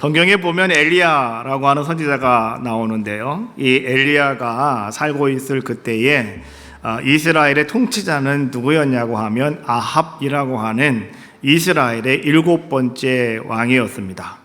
성경에 보면 엘리야라고 하는 선지자가 나오는데요. 이 엘리야가 살고 있을 그때에 이스라엘의 통치자는 누구였냐고 하면 아합이라고 하는 이스라엘의 7번째 왕이었습니다.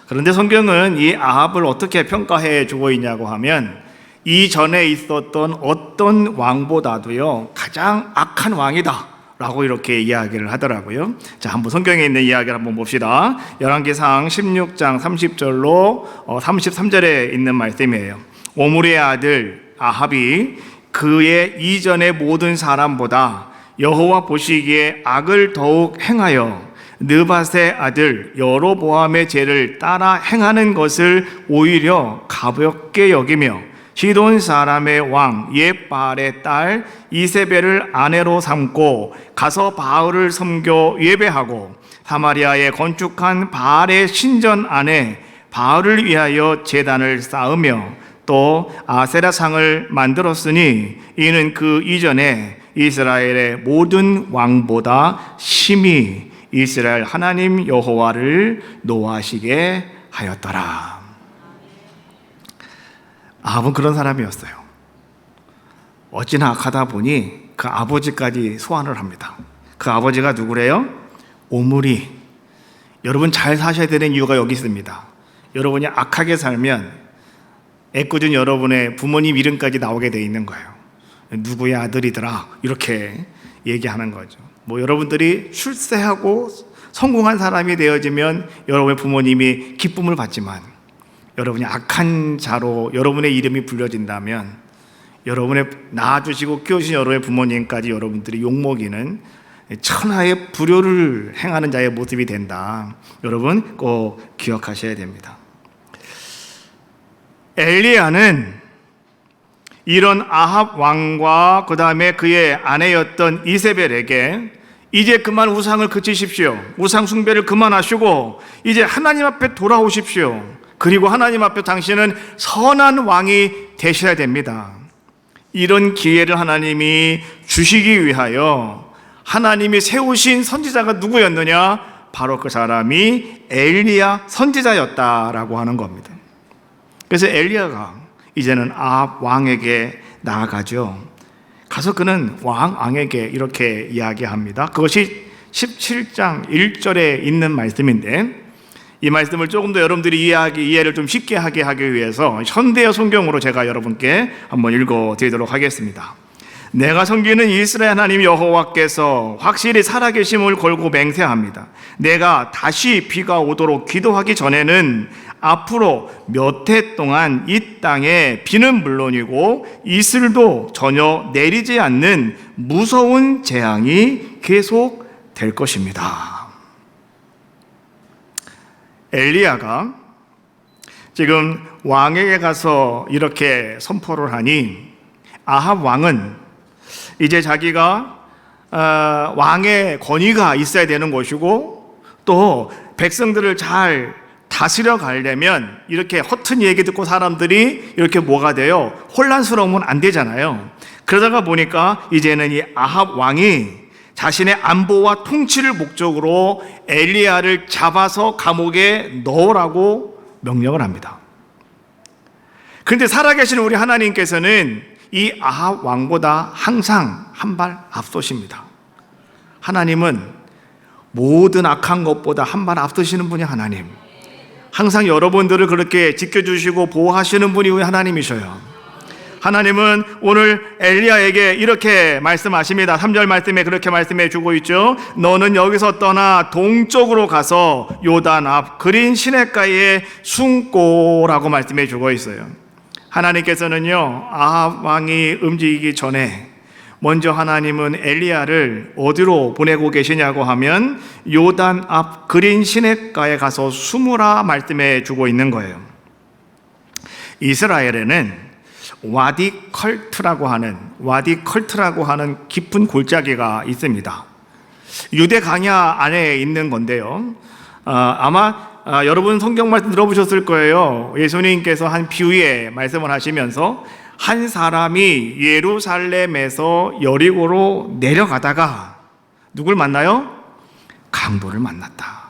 그런데 성경은 이 아합을 어떻게 평가해 주고 있냐고 하면 이전에 있었던 어떤 왕보다도요 가장 악한 왕이다 라고 이렇게 이야기를 하더라고요. 자, 한번 성경에 있는 이야기를 한번 봅시다. 열왕기상 16장 30절로 33절에 있는 말씀이에요. 오므리의 아들 아합이 그의 이전의 모든 사람보다 여호와 보시기에 악을 더욱 행하여 느밧의 아들 여로보암의 죄를 따라 행하는 것을 오히려 가볍게 여기며 시돈 사람의 왕 옙바알의 딸 이세벨을 아내로 삼고 가서 바알을 섬겨 예배하고 사마리아에 건축한 바알의 신전 안에 바알을 위하여 제단을 쌓으며 또 아세라상을 만들었으니 이는 그 이전에 이스라엘의 모든 왕보다 심히 이스라엘 하나님 여호와를 노하시게 하였더라. 아합은 그런 사람이었어요. 어찌나 악하다 보니 그 아버지까지 소환을 합니다. 그 아버지가 누구래요? 오므리. 여러분 잘 사셔야 되는 이유가 여기 있습니다. 여러분이 악하게 살면 애꿎은 여러분의 부모님 이름까지 나오게 돼 있는 거예요. 누구의 아들이더라 이렇게 얘기하는 거죠. 뭐 여러분들이 출세하고 성공한 사람이 되어지면 여러분의 부모님이 기쁨을 받지만 여러분이 악한 자로 여러분의 이름이 불려진다면 여러분의 낳아주시고 키우신 여러분의 부모님까지 여러분들이 욕먹이는 천하의 불효를 행하는 자의 모습이 된다. 여러분 꼭 기억하셔야 됩니다. 엘리야는 이런 아합 왕과 그 다음에 그의 아내였던 이세벨에게 이제 그만 우상을 그치십시오. 우상 숭배를 그만하시고 이제 하나님 앞에 돌아오십시오. 그리고 하나님 앞에 당신은 선한 왕이 되셔야 됩니다. 이런 기회를 하나님이 주시기 위하여 하나님이 세우신 선지자가 누구였느냐? 바로 그 사람이 엘리야 선지자였다라고 하는 겁니다. 그래서 엘리야가 이제는 아합 왕에게 나아가죠. 가서 그는 왕에게 이렇게 이야기합니다. 그것이 17장 1절에 있는 말씀인데 이 말씀을 조금 더 여러분들이 이해를 좀 쉽게 하게 하기 위해서 현대어 성경으로 제가 여러분께 한번 읽어드리도록 하겠습니다. 내가 섬기는 이스라엘 하나님 여호와께서 확실히 살아계심을 걸고 맹세합니다. 내가 다시 비가 오도록 기도하기 전에는 앞으로 몇 해 동안 이 땅에 비는 물론이고 이슬도 전혀 내리지 않는 무서운 재앙이 계속 될 것입니다. 엘리야가 지금 왕에게 가서 이렇게 선포를 하니 아합 왕은 이제 자기가 왕의 권위가 있어야 되는 것이고 또 백성들을 잘 다스려 가려면 이렇게 허튼 얘기 듣고 사람들이 이렇게 뭐가 돼요? 혼란스러우면 안 되잖아요. 그러다가 보니까 이제는 이 아합 왕이 자신의 안보와 통치를 목적으로 엘리야를 잡아서 감옥에 넣으라고 명령을 합니다. 그런데 살아계신 우리 하나님께서는 이 아합 왕보다 항상 한 발 앞서십니다. 하나님은 모든 악한 것보다 한 발 앞서시는 분이 하나님. 항상 여러분들을 그렇게 지켜주시고 보호하시는 분이 우리 하나님이셔요. 하나님은 오늘 엘리야에게 이렇게 말씀하십니다. 3절 말씀에 그렇게 말씀해 주고 있죠. 너는 여기서 떠나 동쪽으로 가서 요단 앞 그린 시냇가에 숨고라고 말씀해 주고 있어요. 하나님께서는요 아합 왕이 움직이기 전에 먼저 하나님은 엘리야를 어디로 보내고 계시냐고 하면 요단 앞 그린 시냇가에 가서 숨으라 말씀해 주고 있는 거예요. 이스라엘에는 와디 컬트라고 하는 깊은 골짜기가 있습니다. 유대 강야 안에 있는 건데요. 아마 여러분 성경 말씀 들어보셨을 거예요. 예수님께서 한 비유의 말씀을 하시면서 한 사람이 예루살렘에서 여리고로 내려가다가 누굴 만나요? 강도를 만났다.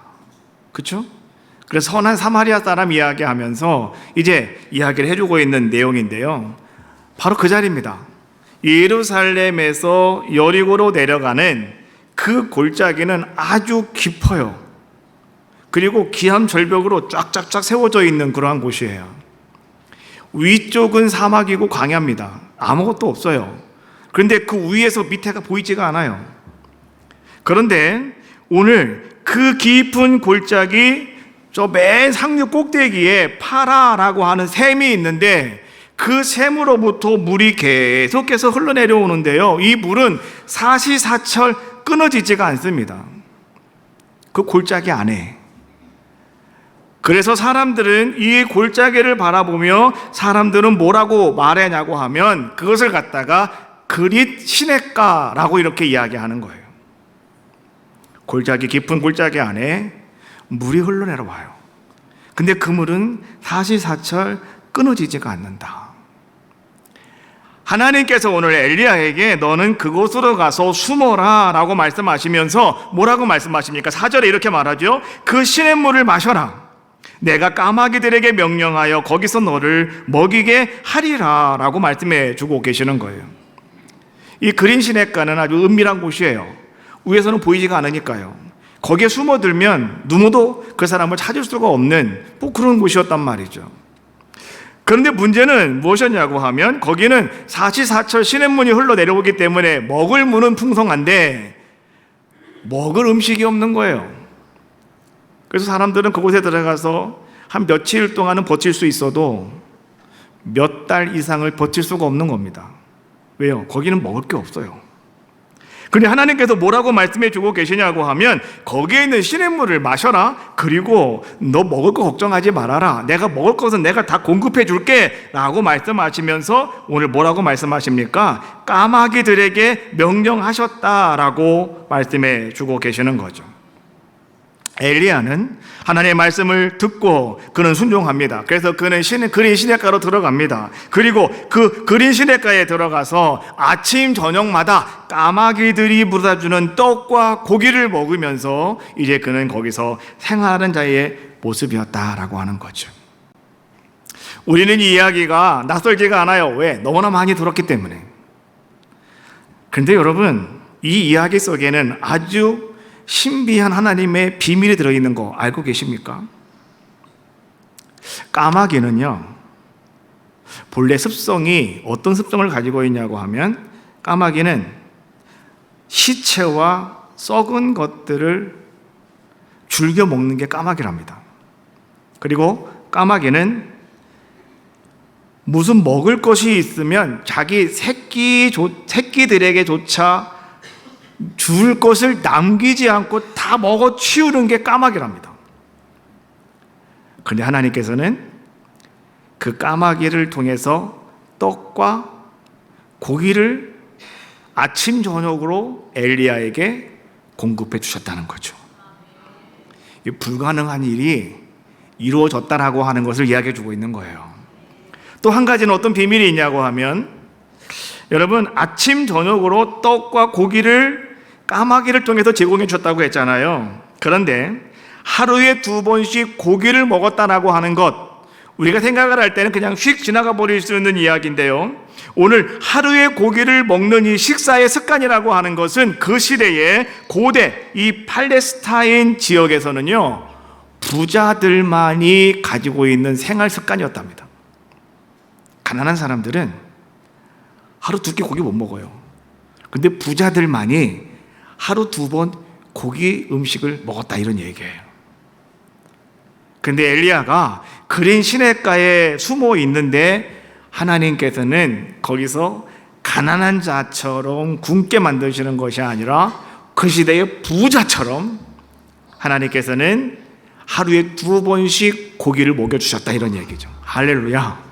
그렇죠? 그래서 선한 사마리아 사람 이야기하면서 이제 이야기를 해주고 있는 내용인데요. 바로 그 자리입니다. 예루살렘에서 여리고로 내려가는 그 골짜기는 아주 깊어요. 그리고 기암절벽으로 쫙쫙쫙 세워져 있는 그러한 곳이에요. 위쪽은 사막이고 광야입니다. 아무것도 없어요. 그런데 그 위에서 밑에가 보이지가 않아요. 그런데 오늘 그 깊은 골짜기 저 맨 상류 꼭대기에 파라라고 하는 샘이 있는데 그 샘으로부터 물이 계속해서 흘러내려오는데요. 이 물은 사시사철 끊어지지가 않습니다. 그 골짜기 안에. 그래서 사람들은 이 골짜기를 바라보며 사람들은 뭐라고 말하냐고 하면 그것을 갖다가 그릿 시냇가라고 이렇게 이야기하는 거예요. 골짜기, 깊은 골짜기 안에 물이 흘러내려와요. 근데 그 물은 사시사철 끊어지지가 않는다. 하나님께서 오늘 엘리야에게 너는 그곳으로 가서 숨어라 라고 말씀하시면서 뭐라고 말씀하십니까? 4절에 이렇게 말하죠. 그 시냇물을 마셔라. 내가 까마귀들에게 명령하여 거기서 너를 먹이게 하리라 라고 말씀해 주고 계시는 거예요. 이 그린 시냇가는 아주 은밀한 곳이에요. 위에서는 보이지가 않으니까요. 거기에 숨어들면 누구도 그 사람을 찾을 수가 없는 그런 곳이었단 말이죠. 그런데 문제는 무엇이었냐고 하면 거기는 사시사철 시냇물이 흘러내려오기 때문에 먹을 물은 풍성한데 먹을 음식이 없는 거예요. 그래서 사람들은 그곳에 들어가서 한 며칠 동안은 버틸 수 있어도 몇 달 이상을 버틸 수가 없는 겁니다. 왜요? 거기는 먹을 게 없어요. 근데 하나님께서 뭐라고 말씀해 주고 계시냐고 하면 거기에 있는 시냇물을 마셔라. 그리고 너 먹을 거 걱정하지 말아라. 내가 먹을 것은 내가 다 공급해 줄게 라고 말씀하시면서 오늘 뭐라고 말씀하십니까? 까마귀들에게 명령하셨다라고 말씀해 주고 계시는 거죠. 엘리야는 하나님의 말씀을 듣고 그는 순종합니다. 그래서 그는 그린 시냇가로 들어갑니다. 그리고 그 그린 시냇가에 들어가서 아침 저녁마다 까마귀들이 물어주는 떡과 고기를 먹으면서 이제 그는 거기서 생활하는 자의 모습이었다라고 하는 거죠. 우리는 이 이야기가 낯설지가 않아요. 왜? 너무나 많이 들었기 때문에. 그런데 여러분, 이 이야기 속에는 아주 신비한 하나님의 비밀이 들어있는 거 알고 계십니까? 까마귀는요, 본래 습성이 어떤 습성을 가지고 있냐고 하면 까마귀는 시체와 썩은 것들을 즐겨 먹는 게 까마귀랍니다. 그리고 까마귀는 무슨 먹을 것이 있으면 자기 새끼들에게조차 줄 것을 남기지 않고 다 먹어 치우는 게 까마귀랍니다. 그런데 하나님께서는 그 까마귀를 통해서 떡과 고기를 아침 저녁으로 엘리야에게 공급해 주셨다는 거죠. 이 불가능한 일이 이루어졌다라고 하는 것을 이야기해 주고 있는 거예요. 또 한 가지는 어떤 비밀이 있냐고 하면 여러분, 아침 저녁으로 떡과 고기를 까마귀를 통해서 제공해 줬다고 했잖아요. 그런데 하루에 2번씩 고기를 먹었다라고 하는 것, 우리가 생각을 할 때는 그냥 휙 지나가 버릴 수 있는 이야기인데요. 오늘 하루에 고기를 먹는 이 식사의 습관이라고 하는 것은 그 시대에 고대 이 팔레스타인 지역에서는요, 부자들만이 가지고 있는 생활 습관이었답니다. 가난한 사람들은 하루 2끼 고기 못 먹어요. 근데 부자들만이 하루 2번 고기 음식을 먹었다 이런 얘기예요. 근데 엘리야가 그린 시냇가에 숨어 있는데 하나님께서는 거기서 가난한 자처럼 굶게 만드시는 것이 아니라 그 시대의 부자처럼 하나님께서는 하루에 2번씩 고기를 먹여주셨다 이런 얘기죠. 할렐루야.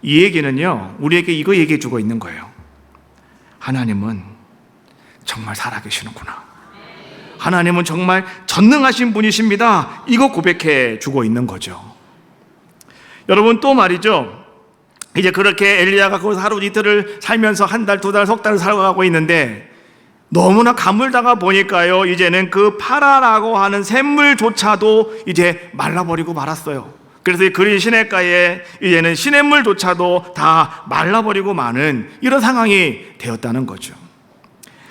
이 얘기는요, 우리에게 이거 얘기해 주고 있는 거예요. 하나님은 정말 살아계시는구나. 하나님은 정말 전능하신 분이십니다. 이거 고백해 주고 있는 거죠. 여러분, 또 말이죠. 이제 그렇게 엘리야가 거기서 하루 이틀을 살면서 1달, 2달, 석 달을 살아가고 있는데 너무나 가물다가 보니까요, 이제는 그 파라라고 하는 샘물조차도 이제 말라버리고 말았어요. 그래서 이 그린 시냇가에 이제는 시냇물조차도 다 말라버리고 마는 이런 상황이 되었다는 거죠.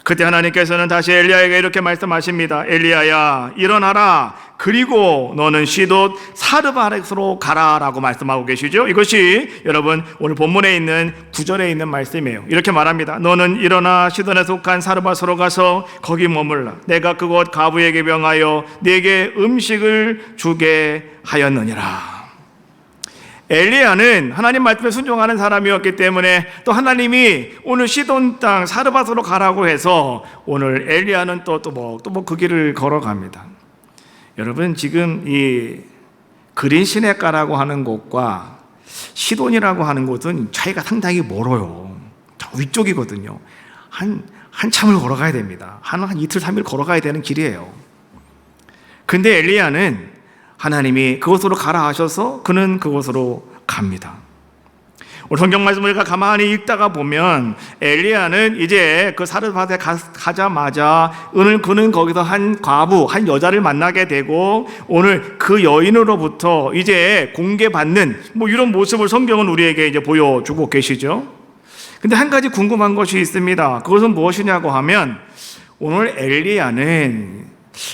그때 하나님께서는 다시 엘리야에게 이렇게 말씀하십니다. 엘리야야, 일어나라. 그리고 너는 시돈 사르밧으로 가라라고 말씀하고 계시죠. 이것이 여러분 오늘 본문에 있는 9절에 있는 말씀이에요. 이렇게 말합니다. 너는 일어나 시돈에 속한 사르밧으로 가서 거기 머물라. 내가 그곳 과부에게 명하여 네게 음식을 주게 하였느니라. 엘리야는 하나님 말씀에 순종하는 사람이었기 때문에 또 하나님이 오늘 시돈 땅 사르밧으로 가라고 해서 오늘 엘리야는 또 그 길을 걸어갑니다. 여러분, 지금 이 그린 시냇가라고 하는 곳과 시돈이라고 하는 곳은 차이가 상당히 멀어요. 저 위쪽이거든요. 한참을 걸어가야 됩니다. 한 이틀 3일 걸어가야 되는 길이에요. 근데 엘리야는 하나님이 그곳으로 가라 하셔서 그는 그곳으로 갑니다. 오늘 성경 말씀을 가만히 읽다가 보면 엘리야는 이제 그 사르밧에 가자마자 오늘 그는 거기서 한 과부, 한 여자를 만나게 되고 오늘 그 여인으로부터 이제 공개받는 이런 모습을 성경은 우리에게 이제 보여주고 계시죠. 근데 한 가지 궁금한 것이 있습니다. 그것은 무엇이냐고 하면 오늘 엘리야는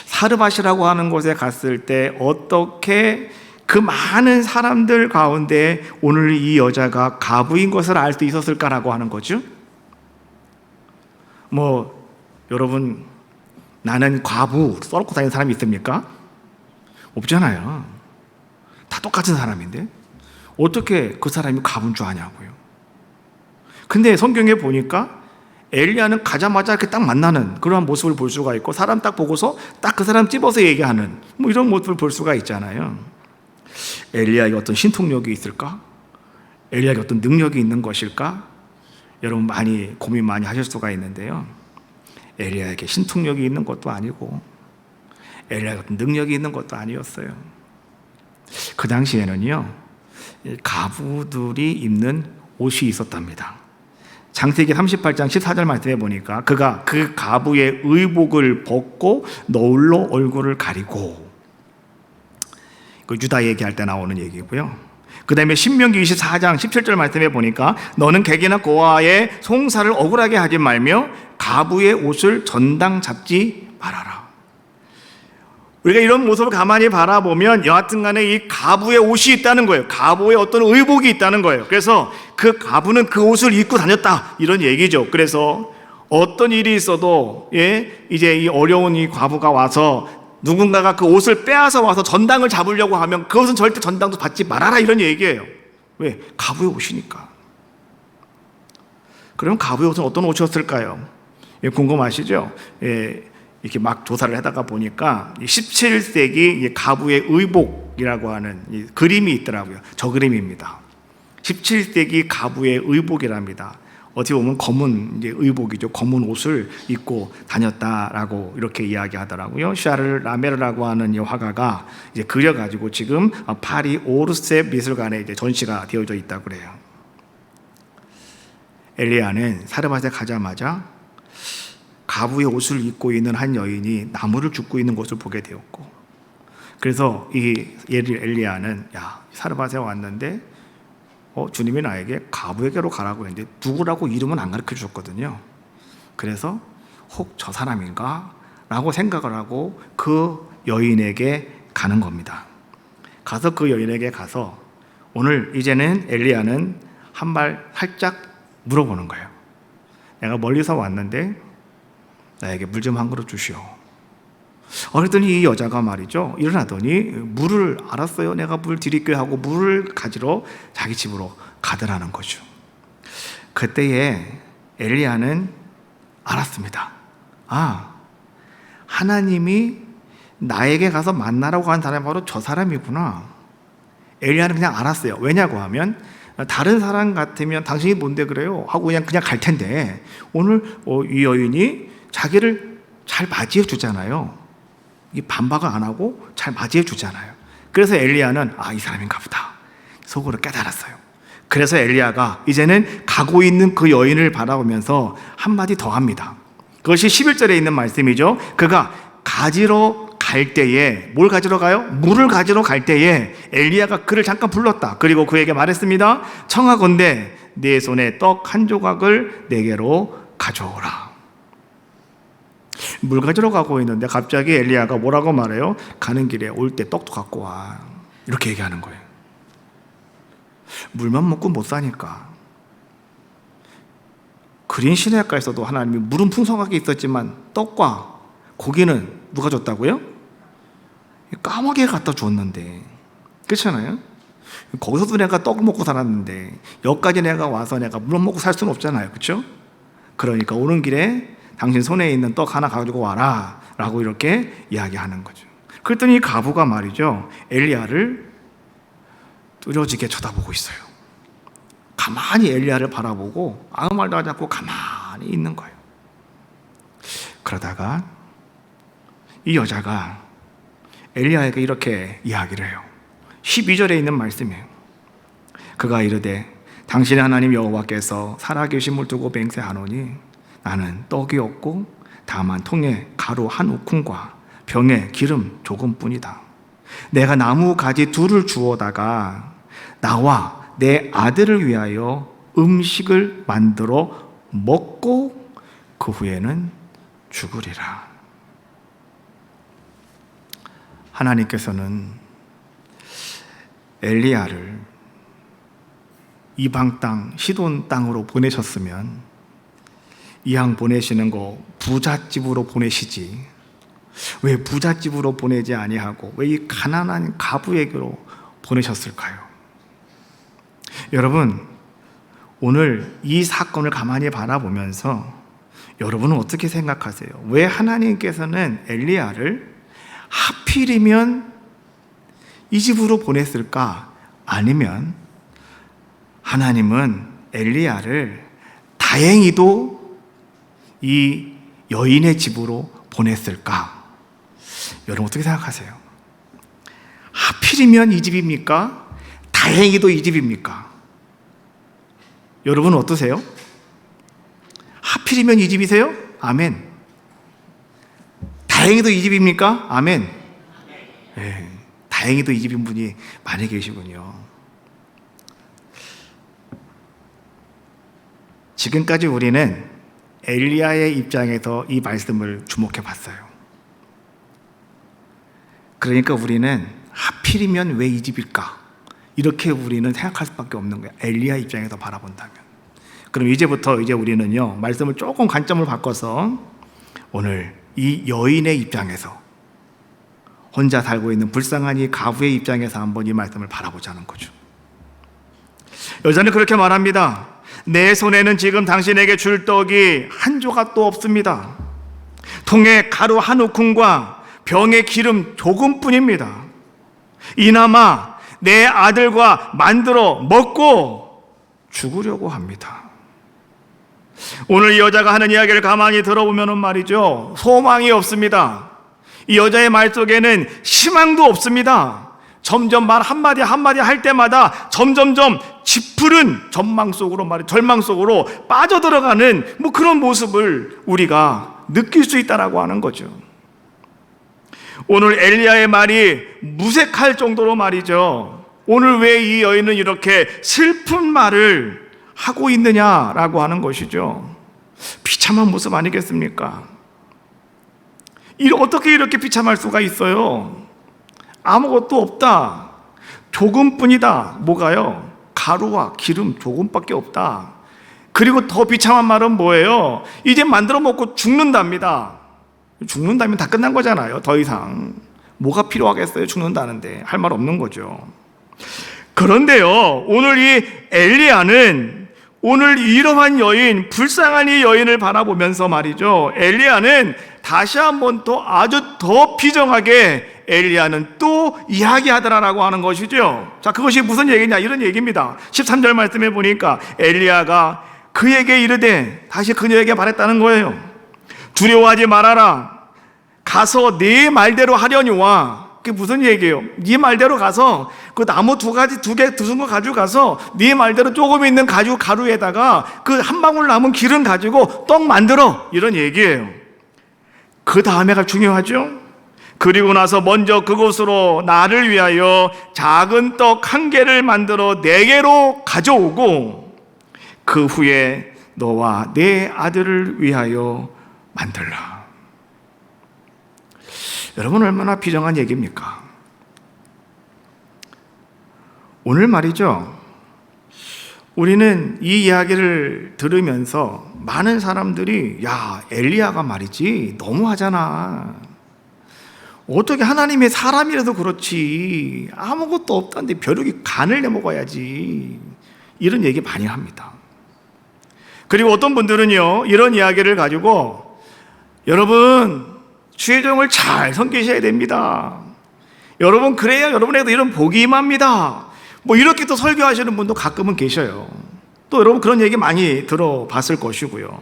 사르밧이라고 하는 곳에 갔을 때 어떻게 그 많은 사람들 가운데 오늘 이 여자가 과부인 것을 알 수 있었을까라고 하는 거죠. 여러분, 나는 과부 써놓고 다니는 사람이 있습니까? 없잖아요. 다 똑같은 사람인데 어떻게 그 사람이 과부인 줄 아냐고요. 근데 성경에 보니까 엘리야는 가자마자 이렇게 딱 만나는 그러한 모습을 볼 수가 있고 사람 딱 보고서 딱 그 사람 찝어서 얘기하는 이런 모습을 볼 수가 있잖아요. 엘리야에게 어떤 신통력이 있을까? 엘리야에게 어떤 능력이 있는 것일까? 여러분 고민 많이 하실 수가 있는데요. 엘리야에게 신통력이 있는 것도 아니고 엘리야에게 어떤 능력이 있는 것도 아니었어요. 그 당시에는요, 과부들이 입는 옷이 있었답니다. 창세기 38장 14절 말씀에 보니까 그가 그 과부의 의복을 벗고 너울로 얼굴을 가리고, 그 유다 얘기할 때 나오는 얘기고요. 그 다음에 신명기 24장 17절 말씀에 보니까 너는 객이나 고아의 송사를 억울하게 하지 말며 과부의 옷을 전당 잡지 말아라. 우리가 이런 모습을 가만히 바라보면 여하튼 간에 이 과부의 옷이 있다는 거예요. 과부의 어떤 의복이 있다는 거예요. 그래서 그 과부는 그 옷을 입고 다녔다, 이런 얘기죠. 그래서 어떤 일이 있어도 이제 이 어려운 이 과부가 와서 누군가가 그 옷을 빼앗아 와서 전당을 잡으려고 하면 그것은 절대 전당도 받지 말아라, 이런 얘기예요. 왜? 과부의 옷이니까. 그럼 과부의 옷은 어떤 옷이었을까요? 궁금하시죠? 이렇게 막 조사를 하다가 보니까 17세기 과부의 의복이라고 하는 이 그림이 있더라고요. 저 그림입니다. 17세기 과부의 의복이랍니다. 어떻게 보면 검은 이제 의복이죠. 검은 옷을 입고 다녔다라고 이렇게 이야기하더라고요. 샤를 라메르라고 하는 이 화가가 이제 그려가지고 지금 파리 오르세 미술관에 이제 전시가 되어져 있다고 그래요. 엘리야는 사르밧에 가자마자 과부의 옷을 입고 있는 한 여인이 나무를 줍고 있는 것을 보게 되었고, 그래서 이 엘리야는 사르밧에 왔는데 주님이 나에게 과부에게로 가라고 했는데 누구라고 이름은 안 가르쳐 주셨거든요. 그래서 혹 저 사람인가? 라고 생각을 하고 그 여인에게 가는 겁니다. 가서 그 여인에게 가서 오늘 이제는 엘리야는 한 말 살짝 물어보는 거예요. 내가 멀리서 왔는데 나에게 물 좀 한 그릇 주시오. 그랬더니 이 여자가 말이죠, 일어나더니 물을, 알았어요, 내가 물 드릴게요 하고 물을 가지러 자기 집으로 가더라는 거죠. 그때에 엘리야는 알았습니다. 하나님이 나에게 가서 만나라고 한 사람이 바로 저 사람이구나. 엘리야는 그냥 알았어요. 왜냐고 하면 다른 사람 같으면 당신이 뭔데 그래요? 하고 그냥 갈 텐데 오늘 이 여인이 자기를 잘 맞이해 주잖아요. 이 반박을 안 하고 잘 맞이해 주잖아요. 그래서 엘리야는 이 사람인가 보다 속으로 깨달았어요. 그래서 엘리야가 이제는 가고 있는 그 여인을 바라보면서 한마디 더 합니다. 그것이 11절에 있는 말씀이죠. 그가 가지러 갈 때에, 뭘 가지러 가요? 물을 가지러 갈 때에 엘리야가 그를 잠깐 불렀다. 그리고 그에게 말했습니다. 청하건대 네 손에 떡 한 조각을 내게로 가져오라. 물 가지러 가고 있는데 갑자기 엘리야가 뭐라고 말해요? 가는 길에 올 때 떡도 갖고 와. 이렇게 얘기하는 거예요. 물만 먹고 못 사니까. 그린 시내가에서도 하나님이 물은 풍성하게 있었지만 떡과 고기는 누가 줬다고요? 까마귀가 갖다 줬는데, 그렇잖아요? 거기서도 내가 떡 먹고 살았는데 여기까지 내가 와서 내가 물 먹고 살 수는 없잖아요, 그렇죠? 그러니까 오는 길에 당신 손에 있는 떡 하나 가지고 와라 라고 이렇게 이야기하는 거죠. 그랬더니 가부가 말이죠, 엘리야를 뚜려지게 쳐다보고 있어요. 가만히 엘리야를 바라보고 아무 말도 하지 않고 가만히 있는 거예요. 그러다가 이 여자가 엘리야에게 이렇게 이야기를 해요. 12절에 있는 말씀이에요. 그가 이르되 당신의 하나님 여호와께서 살아계심을 두고 맹세하노니 나는 떡이 없고 다만 통에 가루 한 우쿵과 병에 기름 조금뿐이다. 내가 나무 가지 둘을 주워다가 나와 내 아들을 위하여 음식을 만들어 먹고 그 후에는 죽으리라. 하나님께서는 엘리야를 이방 땅 시돈 땅으로 보내셨으면 이왕 보내시는 거 부잣집으로 보내시지 왜 부잣집으로 보내지 아니하고 왜 이 가난한 가부에게로 보내셨을까요? 여러분, 오늘 이 사건을 가만히 바라보면서 여러분은 어떻게 생각하세요? 왜 하나님께서는 엘리야를 하필이면 이 집으로 보냈을까? 아니면 하나님은 엘리야를 다행히도 이 여인의 집으로 보냈을까? 여러분 어떻게 생각하세요? 하필이면 이 집입니까? 다행히도 이 집입니까? 여러분은 어떠세요? 하필이면 이 집이세요? 아멘. 다행히도 이 집입니까? 아멘. 네, 다행히도 이 집인 분이 많이 계시군요. 지금까지 우리는 엘리야의 입장에서 이 말씀을 주목해 봤어요. 그러니까 우리는 하필이면 왜 이 집일까? 이렇게 우리는 생각할 수밖에 없는 거예요. 엘리야 입장에서 바라본다면. 그럼 이제부터 우리는요, 말씀을 조금 관점을 바꿔서 오늘 이 여인의 입장에서 혼자 살고 있는 불쌍한 이 가부의 입장에서 한번 이 말씀을 바라보자는 거죠. 여자는 그렇게 말합니다. 내 손에는 지금 당신에게 줄 떡이 한 조각도 없습니다. 통에 가루 한 우쿵과 병에 기름 조금뿐입니다. 이나마 내 아들과 만들어 먹고 죽으려고 합니다. 오늘 이 여자가 하는 이야기를 가만히 들어보면 말이죠, 소망이 없습니다. 이 여자의 말 속에는 희망도 없습니다. 점점 말 한마디 한마디 할 때마다 점점점 짙은 절망 속으로 빠져들어가는 그런 모습을 우리가 느낄 수 있다라고 하는 거죠. 오늘 엘리야의 말이 무색할 정도로 말이죠, 오늘 왜 이 여인은 이렇게 슬픈 말을 하고 있느냐라고 하는 것이죠. 비참한 모습 아니겠습니까? 어떻게 이렇게 비참할 수가 있어요? 아무것도 없다. 조금뿐이다. 뭐가요? 가루와 기름 조금밖에 없다. 그리고 더 비참한 말은 뭐예요? 이제 만들어 먹고 죽는답니다. 죽는다면 다 끝난 거잖아요. 더 이상 뭐가 필요하겠어요? 죽는다는데 할 말 없는 거죠. 그런데요, 오늘 이 엘리야는 오늘 이러한 여인, 불쌍한 이 여인을 바라보면서 말이죠, 엘리야는 다시 한번 아주 더 비정하게 엘리야는 또 이야기하더라라고 하는 것이죠. 자, 그것이 무슨 얘기냐? 이런 얘기입니다. 13절 말씀에 보니까 엘리야가 그에게 이르되, 다시 그녀에게 말했다는 거예요. 두려워하지 말아라. 가서 네 말대로 하려니와 그게 무슨 얘기예요? 네 말대로 가서 그 나무 두 거 가지고 가서 네 말대로 조금 있는 가루에다가 그 한 방울 남은 기름 가지고 떡 만들어, 이런 얘기예요. 그 다음에가 중요하죠. 그리고 나서 먼저 그곳으로 나를 위하여 작은 떡 한 개를 만들어 4개로 가져오고 그 후에 너와 내 아들을 위하여 만들라. 여러분, 얼마나 비정한 얘기입니까? 오늘 말이죠, 우리는 이 이야기를 들으면서 많은 사람들이 야, 엘리야가 말이지 너무하잖아, 어떻게 하나님의 사람이라도 그렇지 아무것도 없다는데 벼룩이 간을 내먹어야지, 이런 얘기 많이 합니다. 그리고 어떤 분들은요, 이런 이야기를 가지고 여러분 주의종을 잘 섬기셔야 됩니다, 여러분 그래야 여러분에게도 이런 복이 임합니다, 뭐 이렇게 또 설교하시는 분도 가끔은 계셔요. 또 여러분 그런 얘기 많이 들어봤을 것이고요.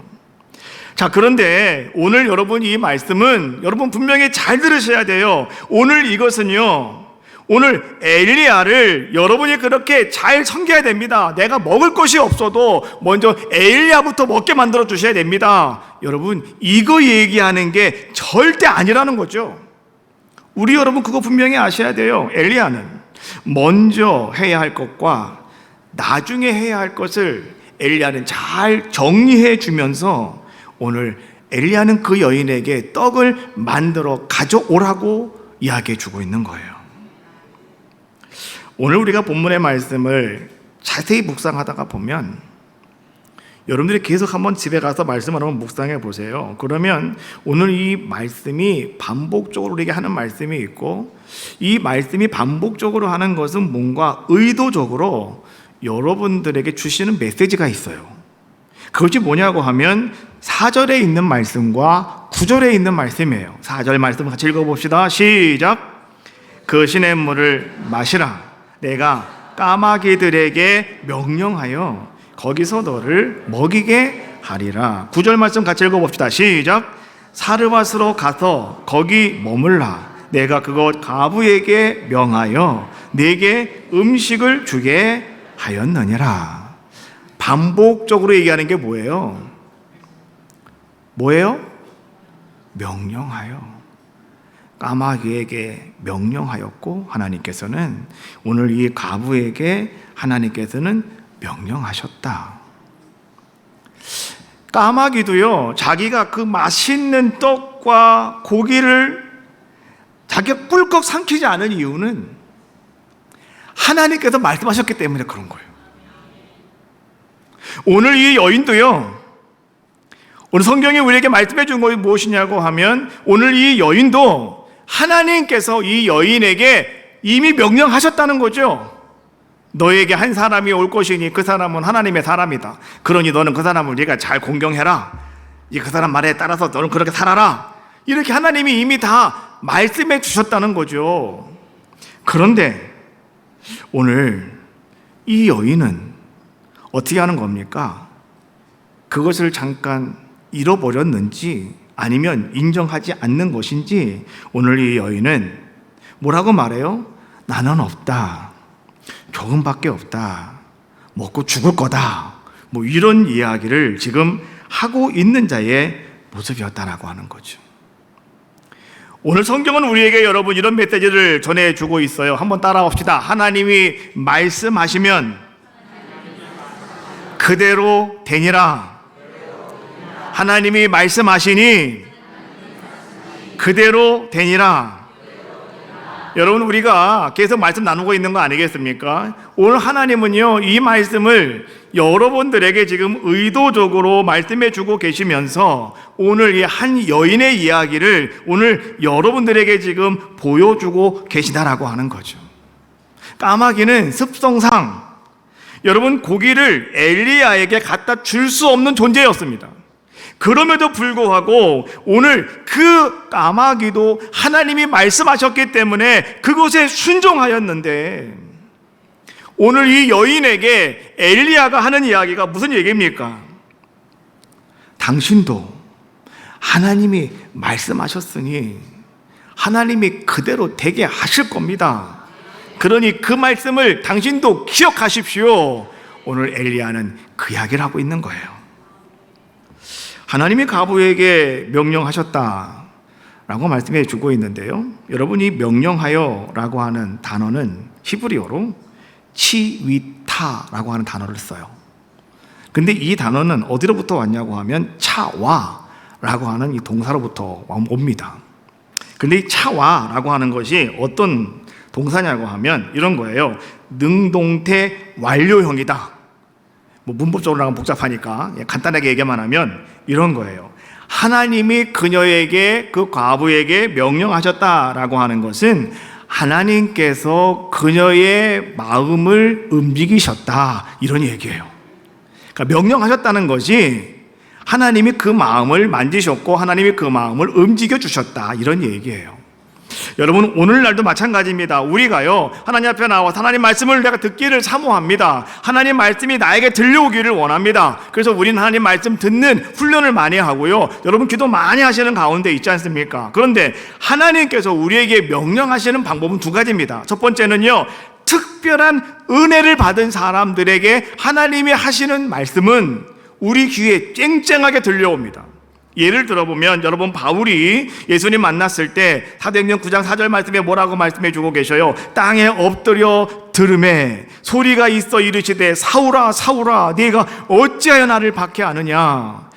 자, 그런데 오늘 여러분 이 말씀은 여러분 분명히 잘 들으셔야 돼요. 오늘 이것은요, 오늘 엘리야를 여러분이 그렇게 잘 섬겨야 됩니다. 내가 먹을 것이 없어도 먼저 엘리야부터 먹게 만들어 주셔야 됩니다. 여러분, 이거 얘기하는 게 절대 아니라는 거죠. 우리 여러분 그거 분명히 아셔야 돼요. 엘리야는 먼저 해야 할 것과 나중에 해야 할 것을 엘리야는 잘 정리해 주면서 오늘 엘리야는 그 여인에게 떡을 만들어 가져오라고 이야기해 주고 있는 거예요. 오늘 우리가 본문의 말씀을 자세히 묵상하다가 보면, 여러분들이 계속 한번 집에 가서 말씀을 한번 묵상해 보세요. 그러면 오늘 이 말씀이 반복적으로 우리에게 하는 말씀이 있고, 이 말씀이 반복적으로 하는 것은 뭔가 의도적으로 여러분들에게 주시는 메시지가 있어요. 그것이 뭐냐고 하면 4절에 있는 말씀과 9절에 있는 말씀이에요. 4절 말씀 같이 읽어봅시다. 시작. 그 시냇물을 마시라. 내가 까마귀들에게 명령하여 거기서 너를 먹이게 하리라. 9절 말씀 같이 읽어봅시다. 시작. 사르밧으로 가서 거기 머물라. 내가 그곳 과부에게 명하여 네게 음식을 주게 하였느니라. 반복적으로 얘기하는 게 뭐예요? 뭐예요? 명령하여. 까마귀에게 명령하였고, 하나님께서는 오늘 이 과부에게 하나님께서는 명령하셨다. 까마귀도요, 자기가 그 맛있는 떡과 고기를 자기가 꿀꺽 삼키지 않은 이유는 하나님께서 말씀하셨기 때문에 그런 거예요. 오늘 이 여인도요, 오늘 성경이 우리에게 말씀해 준 것이 무엇이냐고 하면, 오늘 이 여인도 하나님께서 이 여인에게 이미 명령하셨다는 거죠. 너에게 한 사람이 올 것이니 그 사람은 하나님의 사람이다. 그러니 너는 그 사람을 네가 잘 공경해라. 그 사람 말에 따라서 너는 그렇게 살아라. 이렇게 하나님이 이미 다 말씀해 주셨다는 거죠. 그런데 오늘 이 여인은 어떻게 하는 겁니까? 그것을 잠깐 잃어버렸는지 아니면 인정하지 않는 것인지, 오늘 이 여인은 뭐라고 말해요? 나는 없다, 조금밖에 없다, 먹고 죽을 거다, 뭐 이런 이야기를 지금 하고 있는 자의 모습이었다라고 하는 거죠. 오늘 성경은 우리에게 여러분 이런 메시지를 전해주고 있어요. 한번 따라합시다. 하나님이 말씀하시면 그대로 되니라. 하나님이 말씀하시니 그대로 되니라. 여러분, 우리가 계속 말씀 나누고 있는 거 아니겠습니까? 오늘 하나님은요, 이 말씀을 여러분들에게 지금 의도적으로 말씀해 주고 계시면서 오늘 이 한 여인의 이야기를 오늘 여러분들에게 지금 보여주고 계시다라고 하는 거죠. 까마귀는 습성상 여러분 고기를 엘리야에게 갖다 줄 수 없는 존재였습니다. 그럼에도 불구하고 오늘 그 까마귀도 하나님이 말씀하셨기 때문에 그것에 순종하였는데, 오늘 이 여인에게 엘리야가 하는 이야기가 무슨 얘기입니까? 당신도 하나님이 말씀하셨으니 하나님이 그대로 되게 하실 겁니다. 그러니 그 말씀을 당신도 기억하십시오. 오늘 엘리야는 그 이야기를 하고 있는 거예요. 하나님이 가부에게 명령하셨다라고 말씀해 주고 있는데요. 여러분이 명령하여라고 하는 단어는 히브리어로 치위타라고 하는 단어를 써요. 근데 이 단어는 어디로부터 왔냐고 하면 차와라고 하는 이 동사로부터 옵니다. 근데 이 차와라고 하는 것이 어떤 동사냐고 하면 이런 거예요. 능동태 완료형이다. 뭐 문법적으로 나가면 복잡하니까 간단하게 얘기만 하면 이런 거예요. 하나님이 그녀에게, 그 과부에게 명령하셨다라고 하는 것은 하나님께서 그녀의 마음을 움직이셨다, 이런 얘기예요. 그러니까 명령하셨다는 것이 하나님이 그 마음을 만지셨고 하나님이 그 마음을 움직여 주셨다, 이런 얘기예요. 여러분, 오늘날도 마찬가지입니다. 우리가요, 하나님 앞에 나와서 하나님 말씀을 내가 듣기를 사모합니다. 하나님 말씀이 나에게 들려오기를 원합니다. 그래서 우리는 하나님 말씀 듣는 훈련을 많이 하고요, 여러분 기도 많이 하시는 가운데 있지 않습니까? 그런데 하나님께서 우리에게 명령하시는 방법은 두 가지입니다. 첫 번째는요, 특별한 은혜를 받은 사람들에게 하나님이 하시는 말씀은 우리 귀에 쨍쨍하게 들려옵니다. 예를 들어보면 여러분, 바울이 예수님 만났을 때 사도행전 9장 4절 말씀에 뭐라고 말씀해 주고 계셔요? 땅에 엎드려 들음에 소리가 있어 이르시되 사울아 사울아 네가 어찌하여 나를 박해하느냐.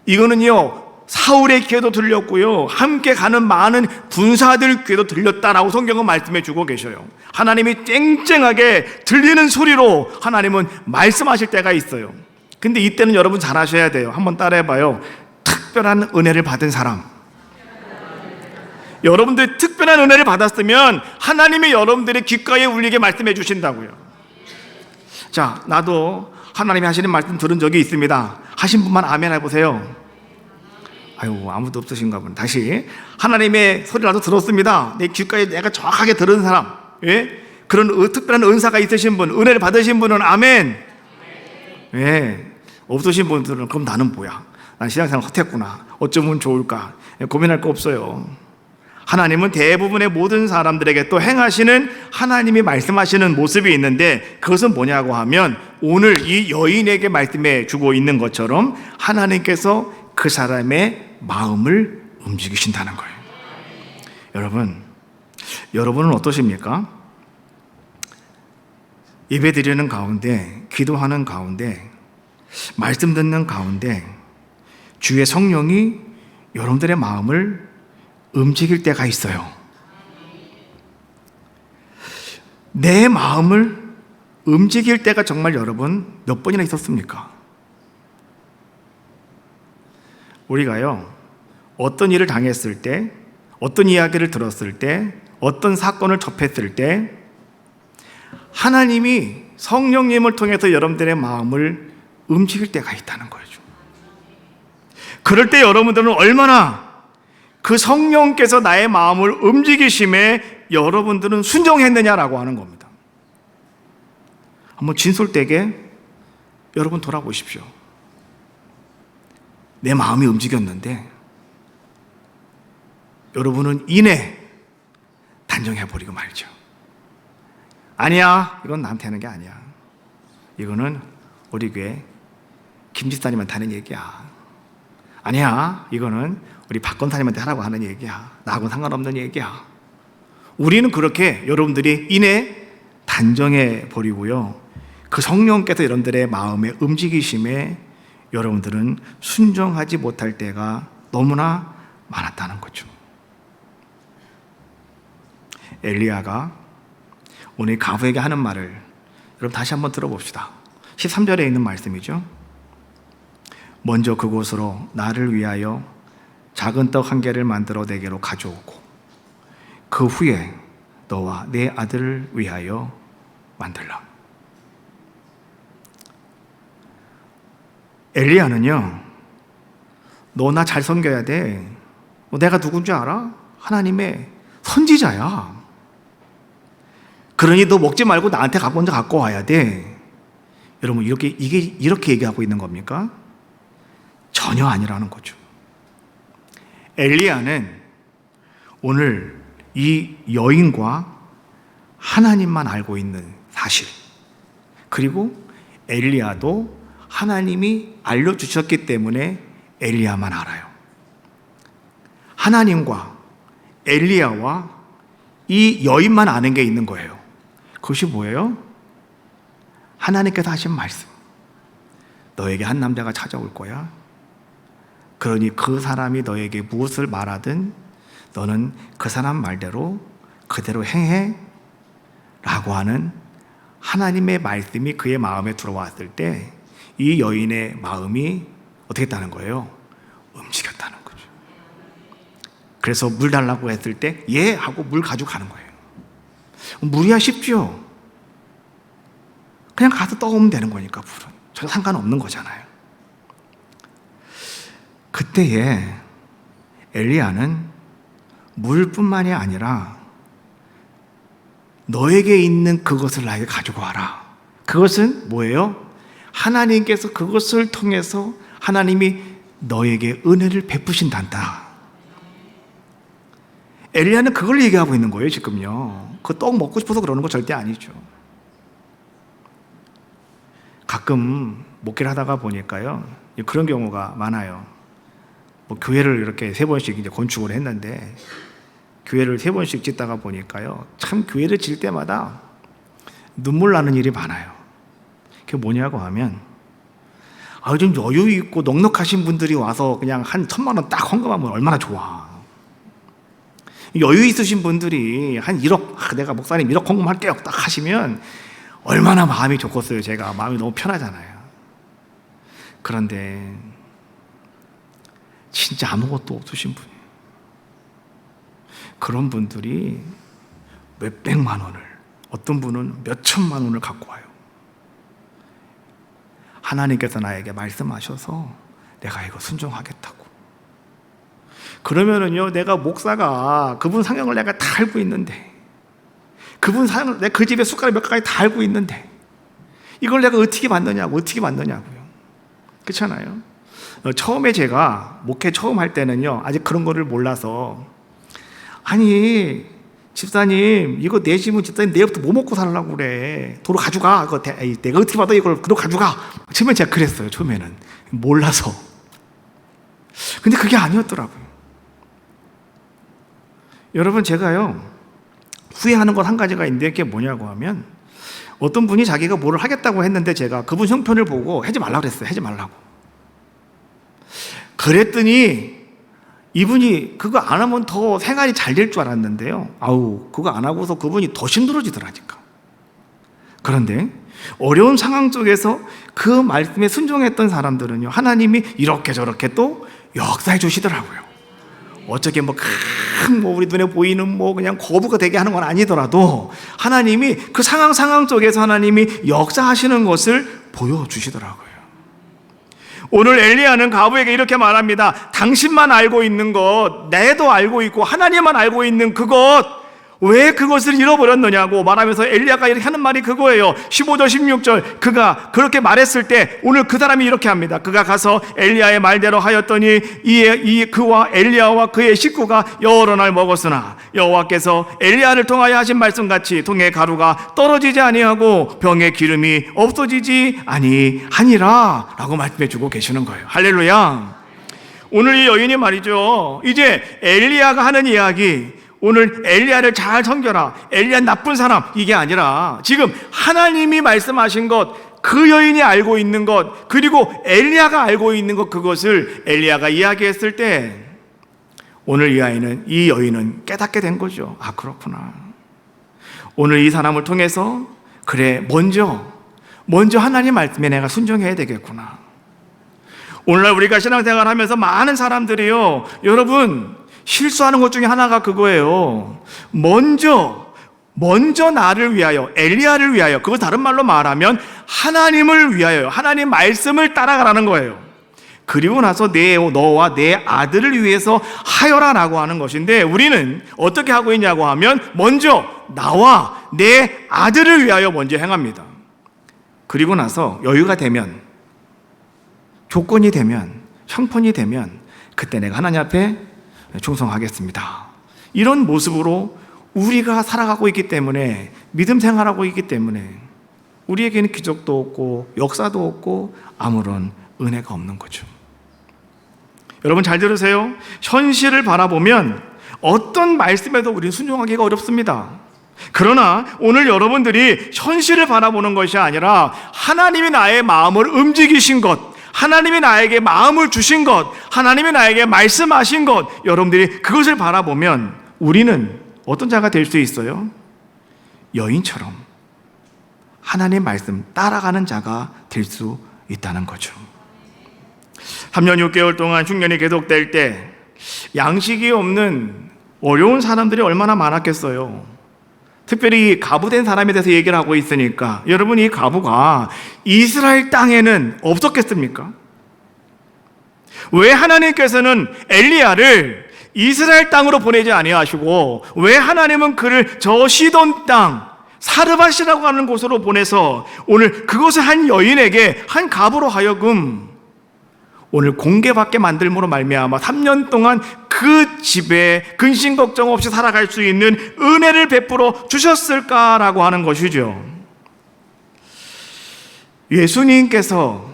이거는요, 사울의 귀에도 들렸고요, 함께 가는 많은 군사들 귀에도 들렸다라고 성경은 말씀해 주고 계셔요. 하나님이 쨍쨍하게 들리는 소리로 하나님은 말씀하실 때가 있어요. 근데 이때는 여러분 잘 하셔야 돼요. 한번 따라해봐요. 특별한 은혜를 받은 사람. 여러분들 특별한 은혜를 받았으면 하나님이 여러분들의 귓가에 울리게 말씀해 주신다고요. 자, 나도 하나님이 하시는 말씀 들은 적이 있습니다. 하신 분만 아멘 해보세요. 아유, 아무도 없으신가 보네. 다시. 하나님의 소리 나도 들었습니다. 내 귓가에 내가 정확하게 들은 사람, 예? 그런 특별한 은사가 있으신 분, 은혜를 받으신 분은 아멘. 예. 없으신 분들은 그럼 나는 뭐야? 난 신앙생활 헛했구나. 어쩌면 좋을까? 고민할 거 없어요. 하나님은 대부분의 모든 사람들에게 또 행하시는, 하나님이 말씀하시는 모습이 있는데, 그것은 뭐냐고 하면 오늘 이 여인에게 말씀해 주고 있는 것처럼 하나님께서 그 사람의 마음을 움직이신다는 거예요. 여러분은 어떠십니까? 예배 드리는 가운데, 기도하는 가운데, 말씀 듣는 가운데 주의 성령이 여러분들의 마음을 움직일 때가 있어요. 내 마음을 움직일 때가 정말 여러분 몇 번이나 있었습니까? 우리가요, 어떤 일을 당했을 때, 어떤 이야기를 들었을 때, 어떤 사건을 접했을 때 하나님이 성령님을 통해서 여러분들의 마음을 움직일 때가 있다는 거예요. 그럴 때 여러분들은 얼마나 그 성령께서 나의 마음을 움직이심에 여러분들은 순종했느냐라고 하는 겁니다. 한번 진솔되게 여러분 돌아보십시오. 내 마음이 움직였는데 여러분은 이내 단정해버리고 말죠. 아니야, 이건 나한테 하는 게 아니야. 이거는 우리 교회 김 집사님한테 하는 얘기야. 아니야, 이거는 우리 박 권사님한테 하라고 하는 얘기야. 나하고는 상관없는 얘기야. 우리는 그렇게 여러분들이 이내 단정해 버리고요, 그 성령께서 여러분들의 마음의 움직이심에 여러분들은 순종하지 못할 때가 너무나 많았다는 거죠. 엘리야가 오늘 가부에게 하는 말을 여러분 다시 한번 들어봅시다. 13절에 있는 말씀이죠. 먼저 그곳으로 나를 위하여 작은 떡 한 개를 만들어 내게로 가져오고 그 후에 너와 내 아들을 위하여 만들라. 엘리야는요, 너 나 잘 섬겨야 돼. 내가 누군지 알아? 하나님의 선지자야. 그러니 너 먹지 말고 나한테 먼저 갖고 와야 돼. 여러분, 이렇게 얘기하고 있는 겁니까? 전혀 아니라는 거죠. 엘리야는 오늘 이 여인과 하나님만 알고 있는 사실, 그리고 엘리야도 하나님이 알려주셨기 때문에 엘리야만 알아요. 하나님과 엘리야와 이 여인만 아는 게 있는 거예요. 그것이 뭐예요? 하나님께서 하신 말씀. 너에게 한 남자가 찾아올 거야. 그러니 그 사람이 너에게 무엇을 말하든 너는 그 사람 말대로 그대로 행해 라고 하는 하나님의 말씀이 그의 마음에 들어왔을 때 이 여인의 마음이 어떻게 했다는 거예요? 움직였다는 거죠. 그래서 물 달라고 했을 때 예 하고 물 가지고 가는 거예요. 물이야 쉽죠. 그냥 가서 떠오면 되는 거니까 물은 전혀 상관없는 거잖아요. 그때에 엘리야는 물뿐만이 아니라 너에게 있는 그것을 나에게 가지고 와라. 그것은 뭐예요? 하나님께서 그것을 통해서 하나님이 너에게 은혜를 베푸신단다. 엘리야는 그걸 얘기하고 있는 거예요, 지금요. 그 떡 먹고 싶어서 그러는 거 절대 아니죠. 가끔 목회를 하다가 보니까요, 그런 경우가 많아요. 뭐 교회를 이렇게 3번씩 이제 건축을 했는데, 교회를 3번씩 짓다가 보니까요, 참 교회를 질 때마다 눈물 나는 일이 많아요. 그게 뭐냐고 하면, 좀 여유 있고 넉넉하신 분들이 와서 그냥 한 1,000만 원 딱 헌금하면 얼마나 좋아. 여유 있으신 분들이 한 1억, 내가 목사님 1억 헌금할게요 딱 하시면 얼마나 마음이 좋겠어요. 제가 마음이 너무 편하잖아요. 그런데 진짜 아무것도 없으신 분이, 그런 분들이 몇백만 원을, 어떤 분은 몇천만 원을 갖고 와요. 하나님께서 나에게 말씀하셔서 내가 이거 순종하겠다고. 그러면은요, 내가 목사가 그분 상황을 내가 다 알고 있는데, 그분 상황을, 내가 그 집에 숟가락 몇 가지 다 알고 있는데, 이걸 내가 어떻게 만드냐고요. 그렇잖아요. 처음에 제가 목회 처음 할 때는요, 아직 그런 거를 몰라서, 아니 집사님 이거 내시면 집사님 내일부터 뭐 먹고 살려고 그래. 도로 가져가. 내가 어떻게 받아 이걸 도로 가져가. 처음에 제가 그랬어요. 처음에는 몰라서. 근데 그게 아니었더라고요. 여러분, 제가요 후회하는 것 한 가지가 있는데, 그게 뭐냐고 하면, 어떤 분이 자기가 뭐를 하겠다고 했는데 제가 그분 형편을 보고 하지 말라고 그랬어요. 하지 말라고. 그랬더니 이분이 그거 안 하면 더 생활이 잘 될 줄 알았는데요, 그거 안 하고서 그분이 더 힘들어지더라니까. 그런데 어려운 상황 속에서 그 말씀에 순종했던 사람들은요, 하나님이 이렇게 저렇게 또 역사해 주시더라고요. 어쩌게 우리 눈에 보이는 그냥 거부가 되게 하는 건 아니더라도 하나님이 그 상황 속에서 하나님이 역사하시는 것을 보여주시더라고요. 오늘 엘리야는 가부에게 이렇게 말합니다. 당신만 알고 있는 것, 내도 알고 있고 하나님만 알고 있는 그것, 왜 그것을 잃어버렸느냐고 말하면서 엘리야가 이렇게 하는 말이 그거예요. 15절 16절, 그가 그렇게 말했을 때 오늘 그 사람이 이렇게 합니다. 그가 가서 엘리야의 말대로 하였더니 그와 엘리야와 그의 식구가 여러 날 먹었으나 여호와께서 엘리야를 통하여 하신 말씀같이 통의 가루가 떨어지지 아니하고 병의 기름이 없어지지 아니하니라 라고 말씀해 주고 계시는 거예요. 할렐루야. 오늘 이 여인이 말이죠, 이제 엘리야가 하는 이야기, 오늘 엘리야를 잘 섬겨라, 엘리야 나쁜 사람, 이게 아니라 지금 하나님이 말씀하신 것, 그 여인이 알고 있는 것, 그리고 엘리야가 알고 있는 것, 그것을 엘리야가 이야기했을 때 오늘 이 여인은 깨닫게 된 거죠. 그렇구나. 오늘 이 사람을 통해서 그래, 먼저 하나님 말씀에 내가 순종해야 되겠구나. 오늘날 우리가 신앙생활 하면서 많은 사람들이요, 여러분 실수하는 것 중에 하나가 그거예요. 먼저 나를 위하여, 엘리야를 위하여, 그거 다른 말로 말하면 하나님을 위하여, 하나님 말씀을 따라가라는 거예요. 그리고 나서 너와 내 아들을 위해서 하여라라고 하는 것인데, 우리는 어떻게 하고 있냐고 하면 먼저 나와 내 아들을 위하여 먼저 행합니다. 그리고 나서 여유가 되면, 조건이 되면, 형편이 되면 그때 내가 하나님 앞에 충성하겠습니다. 이런 모습으로 우리가 살아가고 있기 때문에, 믿음 생활하고 있기 때문에 우리에게는 기적도 없고 역사도 없고 아무런 은혜가 없는 거죠. 여러분 잘 들으세요. 현실을 바라보면 어떤 말씀에도 우리는 순종하기가 어렵습니다. 그러나 오늘 여러분들이 현실을 바라보는 것이 아니라 하나님이 나의 마음을 움직이신 것, 하나님이 나에게 마음을 주신 것, 하나님이 나에게 말씀하신 것, 여러분들이 그것을 바라보면 우리는 어떤 자가 될 수 있어요? 여인처럼 하나님의 말씀 따라가는 자가 될 수 있다는 거죠. 3년 6개월 동안 흉년이 계속될 때 양식이 없는 어려운 사람들이 얼마나 많았겠어요. 특별히 가부된 사람에 대해서 얘기를 하고 있으니까 여러분, 이 가부가 이스라엘 땅에는 없었겠습니까? 왜 하나님께서는 엘리야를 이스라엘 땅으로 보내지 아니하시고 왜 하나님은 그를 저 시돈 땅 사르밧이라고 하는 곳으로 보내서 오늘 그것을 한 여인에게, 한 가부로 하여금 오늘 공개받게 만들므로 말미암아 3년 동안 그 집에 근심 걱정 없이 살아갈 수 있는 은혜를 베풀어 주셨을까라고 하는 것이죠. 예수님께서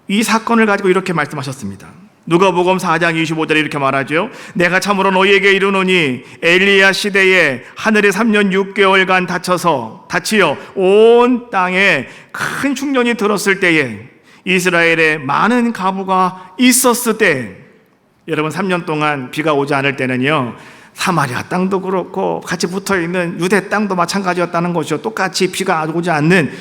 이 사건을 가지고 이렇게 말씀하셨습니다. 누가복음 4장 25절에 이렇게 말하죠. 내가 참으로 너희에게 이르노니 엘리야 시대에 하늘에 3년 6개월간 닫히어 온 땅에 큰 흉년이 들었을 때에 이스라엘에 많은 가부가 있었을 때, 여러분 3년 동안 비가 오지 않을 때는요, 사마리아 땅도 그렇고 같이 붙어있는 유대 땅도 마찬가지였다는 것이죠. 똑같이 비가 오지 않는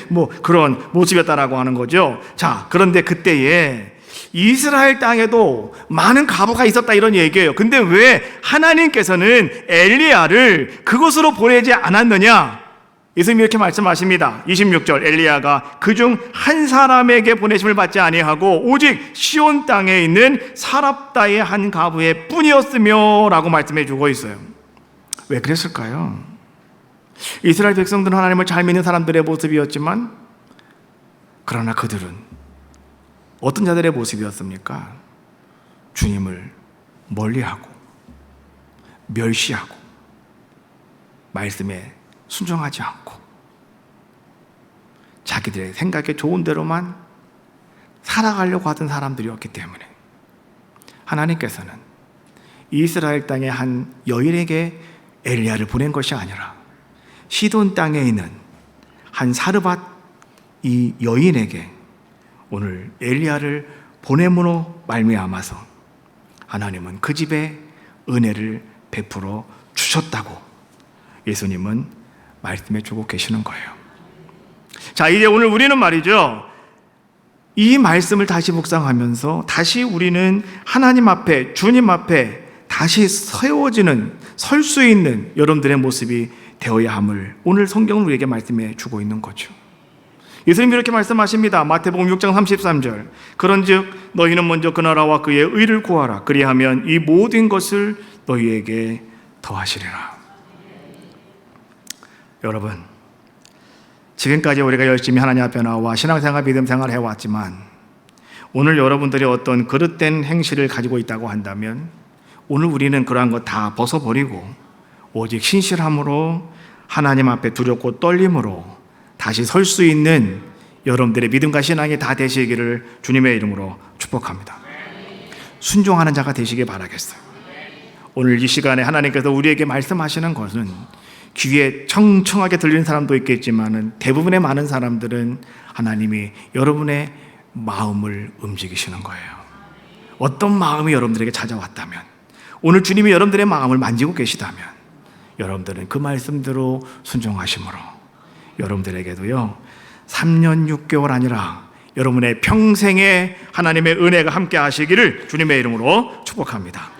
그런 모습이었다라고 하는 거죠. 자, 그런데 그때에 이스라엘 땅에도 많은 가부가 있었다, 이런 얘기예요. 근데 왜 하나님께서는 엘리야를 그곳으로 보내지 않았느냐? 예수님이 이렇게 말씀하십니다. 26절, 엘리야가 그중 한 사람에게 보내심을 받지 아니하고 오직 시온 땅에 있는 사랍다의 한 가부의 뿐이었으며 라고 말씀해 주고 있어요. 왜 그랬을까요? 이스라엘 백성들은 하나님을 잘 믿는 사람들의 모습이었지만, 그러나 그들은 어떤 자들의 모습이었습니까? 주님을 멀리하고 멸시하고 말씀에 순종하지 않고 자기들의 생각에 좋은 대로만 살아가려고 하던 사람들이었기 때문에 하나님께서는 이스라엘 땅의 한 여인에게 엘리야를 보낸 것이 아니라 시돈 땅에 있는 한 사르밧 이 여인에게 오늘 엘리야를 보냄으로 말미암아서 하나님은 그 집에 은혜를 베풀어 주셨다고 예수님은 말씀해 주고 계시는 거예요. 자, 이제 오늘 우리는 말이죠, 이 말씀을 다시 묵상하면서 다시 우리는 하나님 앞에, 주님 앞에 다시 설 수 있는 여러분들의 모습이 되어야 함을 오늘 성경은 우리에게 말씀해 주고 있는 거죠. 예수님이 이렇게 말씀하십니다. 마태복음 6장 33절. 그런즉 너희는 먼저 그 나라와 그의 의를 구하라. 그리하면 이 모든 것을 너희에게 더하시리라. 여러분, 지금까지 우리가 열심히 하나님 앞에 나와 신앙생활, 믿음생활을 해왔지만 오늘 여러분들이 어떤 그릇된 행실을 가지고 있다고 한다면 오늘 우리는 그러한 것 다 벗어버리고 오직 신실함으로 하나님 앞에 두렵고 떨림으로 다시 설 수 있는 여러분들의 믿음과 신앙이 다 되시기를 주님의 이름으로 축복합니다. 순종하는 자가 되시길 바라겠어요. 오늘 이 시간에 하나님께서 우리에게 말씀하시는 것은 귀에 청청하게 들리는 사람도 있겠지만 대부분의 많은 사람들은 하나님이 여러분의 마음을 움직이시는 거예요. 어떤 마음이 여러분들에게 찾아왔다면, 오늘 주님이 여러분들의 마음을 만지고 계시다면 여러분들은 그 말씀대로 순종하심으로 여러분들에게도요 3년 6개월 아니라 여러분의 평생에 하나님의 은혜가 함께 하시기를 주님의 이름으로 축복합니다.